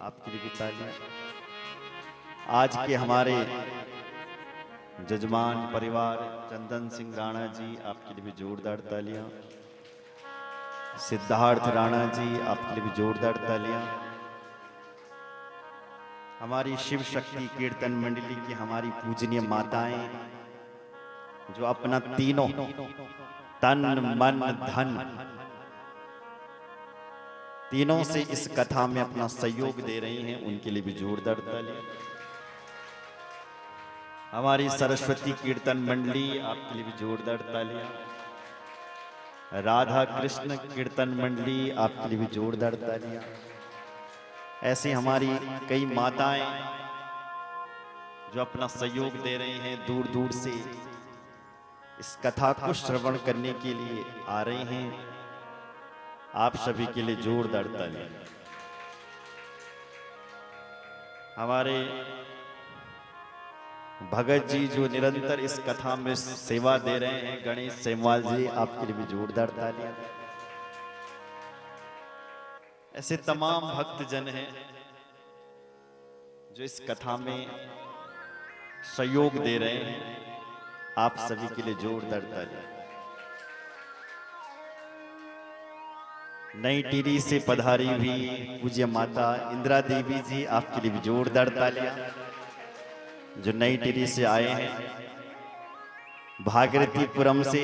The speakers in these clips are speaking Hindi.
आपके लिए भी तालियां। आज के हमारे जजमान परिवार चंदन सिंह राणा जी, आपके लिए भी जोरदार तालियां। सिद्धार्थ राणा जी, आपके लिए भी जोरदार तालियां। हमारी शिव शक्ति कीर्तन मंडली की हमारी पूजनीय माताएं, जो अपना तीनों तन मन धन तीनों से इस कथा में अपना सहयोग दे रही हैं, उनके लिए भी जोरदार तालियां। हमारी सरस्वती कीर्तन मंडली, आपके लिए भी जोरदार तालियां। राधा कृष्ण कीर्तन मंडली, आपके लिए भी जोरदार तालियां। ऐसी हमारी कई माताएं जो अपना सहयोग दे रही हैं, दूर दूर से इस कथा को श्रवण करने के लिए आ रही हैं। आप सभी के लिए जोरदार तालियां। हमारे भगत जी जो निरंतर इस कथा में सेवा दे रहे हैं, गणेश सेमवाल जी, आपके लिए भी जोरदार तालियां। ऐसे तमाम भक्तजन हैं जो इस कथा में सहयोग दे रहे हैं, आप सभी के लिए जोरदार तालियां। नई टिहरी से पधारी हुई पूज्य माता इंदिरा देवी जी, आपके लिए भी जोरदार तालियां, जो नई टिहरी से आए हैं। भागीरथीपुरम से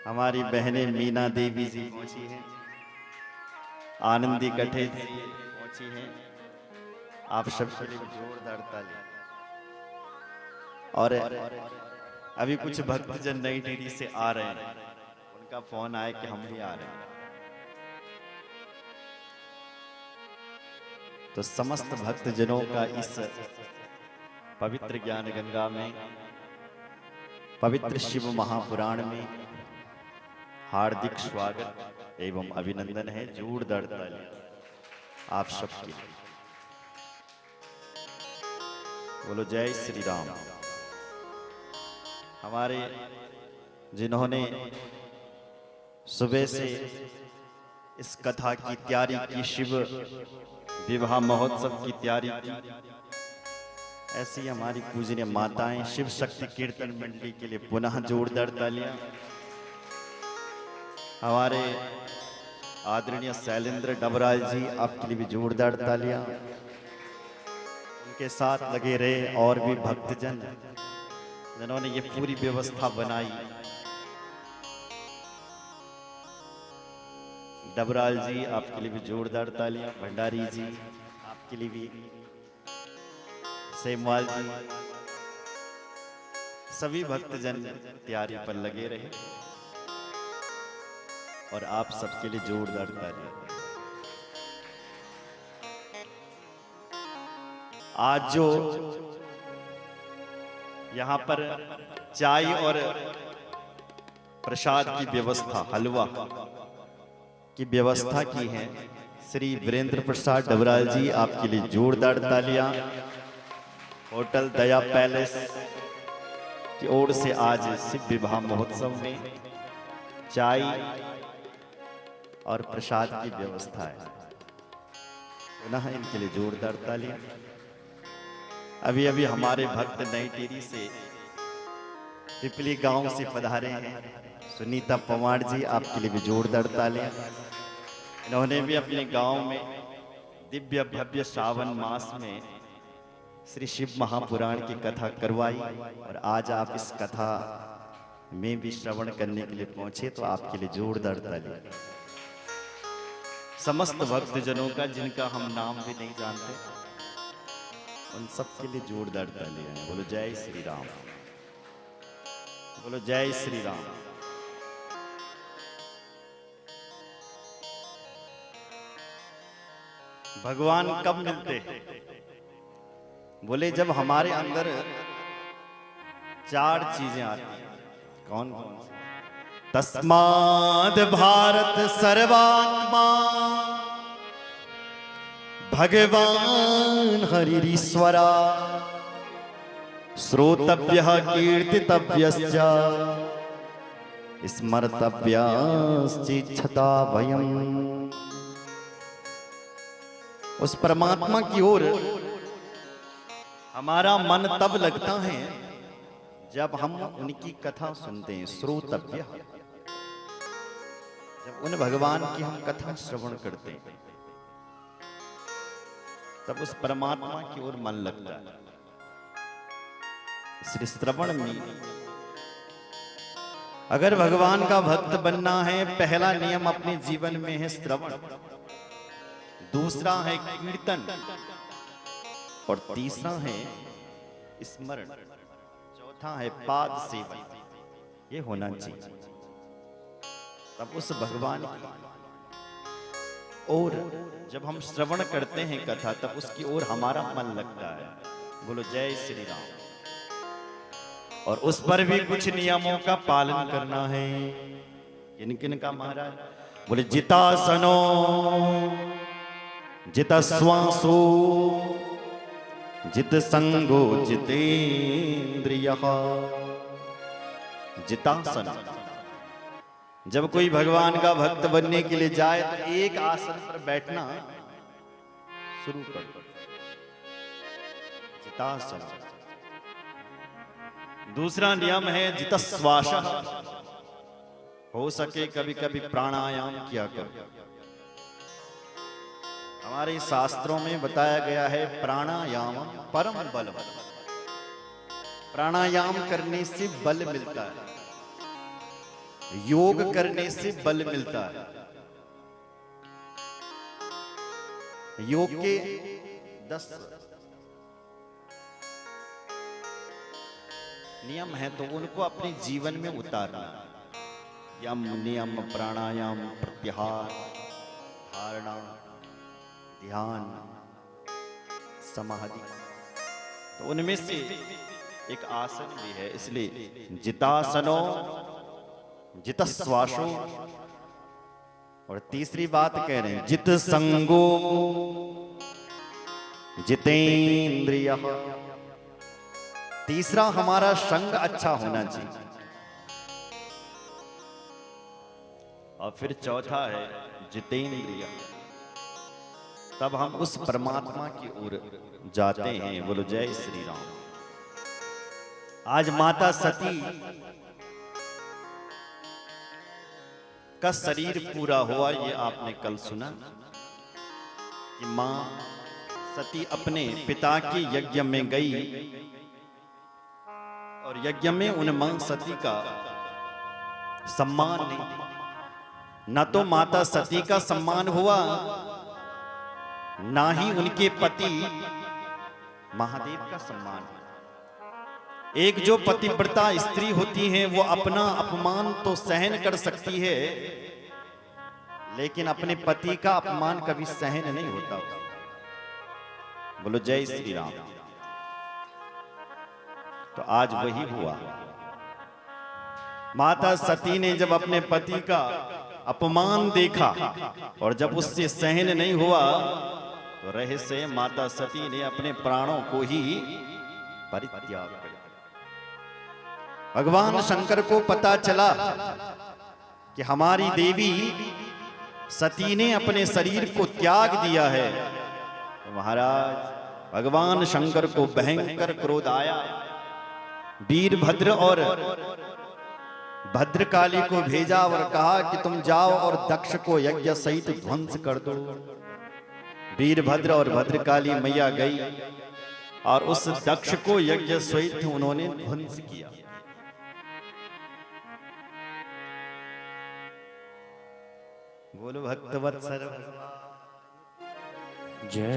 हमारी बहनें मीना देवी जी पहुंची हैं, आनंदी कठे जी पहुंची हैं, आप सबके लिए जोरदार तालियां। और अभी कुछ भक्तजन नई टिहरी से आ रहे हैं, उनका फोन आया कि हम भी आ रहे हैं। तो समस्त भक्तजनों का इस पवित्र ज्ञान गंगा में, पवित्र शिव महापुराण में हार्दिक स्वागत एवं अभिनंदन है। जोरदार तालियां आप सबके। बोलो जय श्री राम। हमारे जिन्होंने सुबह से इस कथा की तैयारी की, शिव विवाह महोत्सव की तैयारी की, ऐसी हमारी पूजनीय माताएं, शिव शक्ति कीर्तन मंडली के लिए पुनः जोरदार तालियां। हमारे आदरणीय शैलेंद्र डबराल जी, आपके लिए भी जोरदार तालियां। उनके साथ लगे रहे और भी भक्तजन जिन्होंने ये पूरी व्यवस्था बनाई। डबराल जी, आपके लिए भी जोरदार तालियां। भंडारी जी, आपके लिए भी। सेमवाल जी, सभी भक्तजन तैयारी पर लगे रहे और आप सबके लिए जोरदार तालियां। आज जो यहाँ पर चाय और प्रसाद की व्यवस्था, हलवा की व्यवस्था की है, श्री वीरेंद्र प्रसाद डबराल जी, आपके लिए जोरदार तालियां। होटल दया पैलेस की ओर से आज शिव विवाह महोत्सव में चाय और प्रसाद की व्यवस्था है, पुनः इनके लिए जोरदार तालियां। अभी अभी हमारे भक्त नई टिहरी से पिपली गांव से पधारे हैं सुनीता पवार जी, आपके लिए भी जोरदार तालियां। इन्होंने भी अपने गांव में दिव्य भव्य श्रावण मास में श्री शिव महापुराण की कथा करवाई और आज आप इस कथा में भी श्रवण करने के लिए पहुंचे, तो आपके लिए जोरदार तालियां। समस्त भक्तजनों का, जिनका हम नाम भी नहीं जानते, उन सबके लिए जोरदार तालियां। बोलो जय श्री राम, बोलो जय श्री राम। भगवान कब मिलते? बोले जब हमारे अंदर चार चीजें आती हैं। कौन कौन? तस्माद् भारत सर्वात्मा भगवान हरिरीश्वरा श्रोतव्यः कीर्तितव्यश्च स्मर्तव्यश्चिच्छता भयम्। उस परमात्मा की ओर हमारा मन तब लगता है जब हम उनकी कथा सुनते हैं। श्रोतव्य, जब उन भगवान की हम कथा श्रवण करते हैं तब उस परमात्मा की ओर मन लगता है। श्री श्रवण में अगर भगवान का भक्त बनना है, पहला नियम अपने जीवन में है श्रवण, दूसरा है कीर्तन और तीसरा है स्मरण, चौथा है पाद सेवन। ये होना चाहिए। तब उस भगवान की और जब हम श्रवण करते हैं कथा, तब उसकी ओर हमारा मन लगता है। बोलो जय श्री राम। और उस पर भी कुछ नियमों का पालन करना है। किन किन का महाराज? बोले जितासनो, जित श्वासो, जित संगो, जितेन्द्रियः। जितासन, जब कोई भगवान का भक्त बनने के लिए जाए तो एक आसन पर बैठना शुरू कर दो, जितासन। दूसरा नियम है जितश्वास, हो सके कभी कभी प्राणायाम किया करो। हमारे शास्त्रों में बताया गया है प्राणायाम परम बल। प्राणायाम करने से बल मिलता है, योग करने से बल मिलता है। योग के 10 नियम है, तो उनको अपने जीवन में उतारना। यम, नियम, प्राणायाम, प्रत्याहार, धारणा, ध्यान, समाधि। तो उनमें से एक आसन भी है, इसलिए जितासनो, जितश्वासो। और तीसरी बात कह रहे हैं जित संगो, जितेन्द्रियः। तीसरा हमारा संग अच्छा होना चाहिए। और फिर चौथा है जितेन्द्रिय। तब हम उस परमात्मा की ओर जाते हैं। बोलो जय श्री राम। आज माता सती का शरीर पूरा हुआ, ये आपने कल सुना कि मां सती अपने पिता के यज्ञ में गई और यज्ञ में उन मां सती का सम्मान नहीं। न तो माता सती का सम्मान हुआ, ना ही उनके पति महादेव का सम्मान। एक जो पतिव्रता स्त्री होती है वो अपना अपमान तो सहन कर सकती है, लेकिन अपने पति का अपमान कभी सहन नहीं होता। बोलो जय श्री राम। तो आज वही हुआ। माता सती ने जब अपने पति का अपमान देखा और जब उससे सहन नहीं हुआ, तो रहस्य माता सती ने अपने प्राणों को ही परित्याग कर दिया। भगवान शंकर को पता चला कि हमारी देवी सती ने अपने शरीर को त्याग दिया है। तो महाराज भगवान शंकर को भयंकर क्रोध आया। वीरभद्र और भद्रकाली को भेजा और कहा कि तुम जाओ और दक्ष को यज्ञ सहित ध्वंस कर दो। वीरभद्र और भद्रकाली मैया गई और उस दक्ष को यज्ञ सहित उन्होंने ध्वंस किया। बोलो भक्तवत्सल जय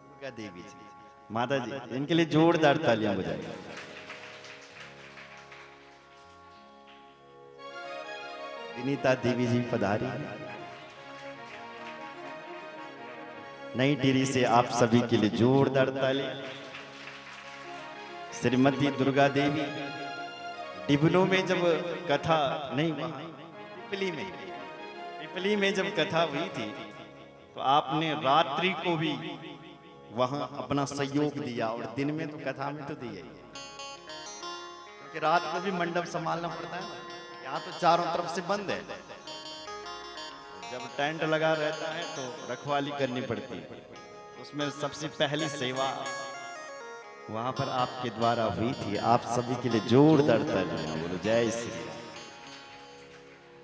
दुर्गा देवी जी। माता जी, इनके लिए जोरदार तालियां बजाइए। विनीता देवी जी पधारी। नई टिहरी से आप सभी के लिए जोरदार ताली। श्रीमती दुर्गा देवी डिबनों में जब कथा नहीं, पिपली में जब कथा हुई थी, तो आपने रात्रि को भी वहां अपना सहयोग दिया और दिन में तो कथा में तो दिया ही, क्योंकि रात को भी मंडप संभालना पड़ता है। यहाँ तो चारों तरफ से बंद है। जब टेंट लगा रहता है तो रखवाली करनी पड़ती है, उसमें सबसे पहली सेवा वहां पर आपके द्वारा हुई थी। आप सभी के लिए जोरदार तालियां। बोलो जय श्री राम।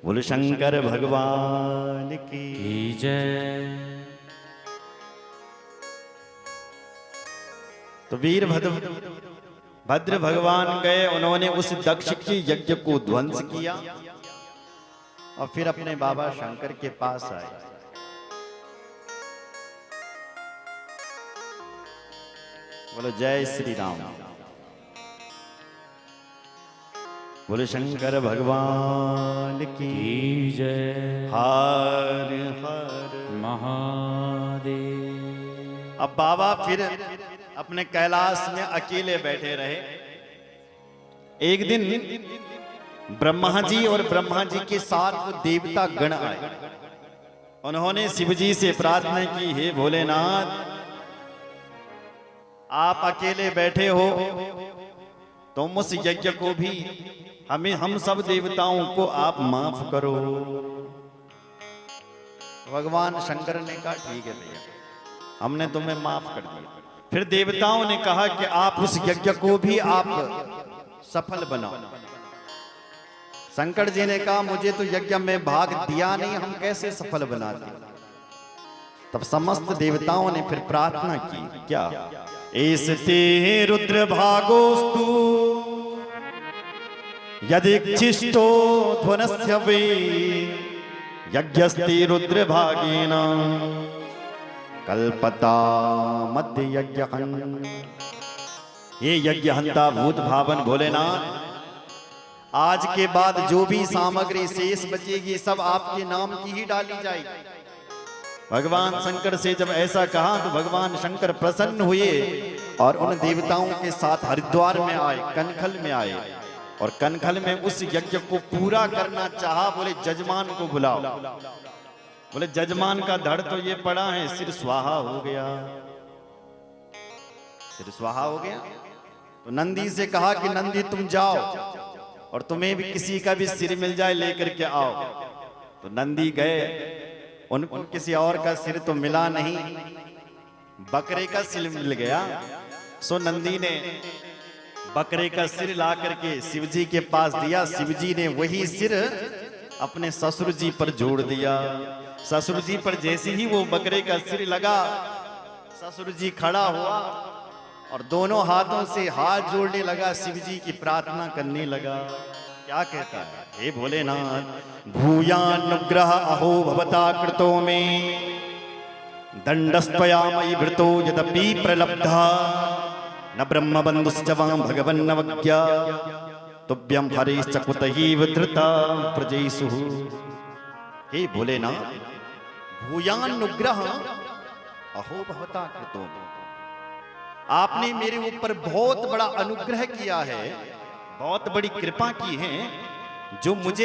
बोलो शंकर भगवान की जय। तो भद्र भगवान गए, उन्होंने उस दक्ष के यज्ञ को ध्वंस किया और फिर अपने बाबा शंकर के पास आए। बोलो जय श्री राम। बोलो शंकर भगवान की जय। हर हर महादेव। अब बाबा फिर अपने कैलाश में अकेले बैठे रहे। एक दिन ब्रह्मा जी और ब्रह्मा जी के साथ वो देवता गण आए। उन्होंने शिव जी से प्रार्थना की, हे भोलेनाथ, आप अकेले बैठे हो, तुम उस यज्ञ को भी हम सब देवताओं को आप माफ करो। भगवान शंकर ने कहा, ठीक है भैया, हमने तुम्हें माफ कर दिया। फिर देवताओं ने कहा कि आप उस यज्ञ को भी आप सफल बनाओ। शंकर जी ने कहा, मुझे तो यज्ञ में भाग दिया नहीं, हम कैसे सफल बनाते। तब समस्त देवताओं ने फिर प्रार्थना की, क्या? एस्ते रुद्र भागोस्तु यदिच्छिष्टो ध्वनस्य वे यज्ञस्ते रुद्र भागेन कल्पता मध्य यज्ञ। ये यज्ञ हंता भूत भावन भोलेनाथ, आज के बाद जो भी सामग्री शेष बचेगी सब आपके नाम की ही डाली जाएगी। भगवान शंकर से जब ऐसा कहा तो भगवान शंकर प्रसन्न हुए और उन देवताओं के साथ हरिद्वार में आए, कनखल में आए और कनखल में उस यज्ञ को पूरा करना चाहा। बोले जजमान को बुलाओ। बोले जजमान का धड़ तो ये पड़ा है, सिर स्वाहा हो गया, सिर स्वाहा हो गया। तो नंदी से कहा कि नंदी तुम जाओ और तुम्हें भी किसी का भी सिर मिल जाए लेकर के आओ। तो नंदी गए, उनको किसी और का सिर तो मिला नहीं, बकरे का सिर मिल गया। सो नंदी ने बकरे का सिर ला करके शिव जी के पास दिया। शिव जी ने वही सिर अपने ससुर जी पर जोड़ दिया। ससुर जी पर जैसे ही वो बकरे का सिर लगा, ससुर जी खड़ा हुआ और दोनों हाथों से हाथ जोड़ने लगा, शिव जी की प्रार्थना करने लगा। क्या कहता है? हे भोलेनाथ, भूयानुग्रह अहो भवता कृतो में दंडस्त्वया मयि भृतो यदपि प्रलब्धा न ब्रह्म बंधुश्च वां भगवन्नवज्ञा तुभ्यं हरिश्च कुतैव धृता प्रजैषु। हे भोलेनाथ, भूयानुग्रह अहो भवता कृतो, आपने मेरे ऊपर बहुत बड़ा अनुग्रह किया है, बहुत बड़ी कृपा की है, जो मुझे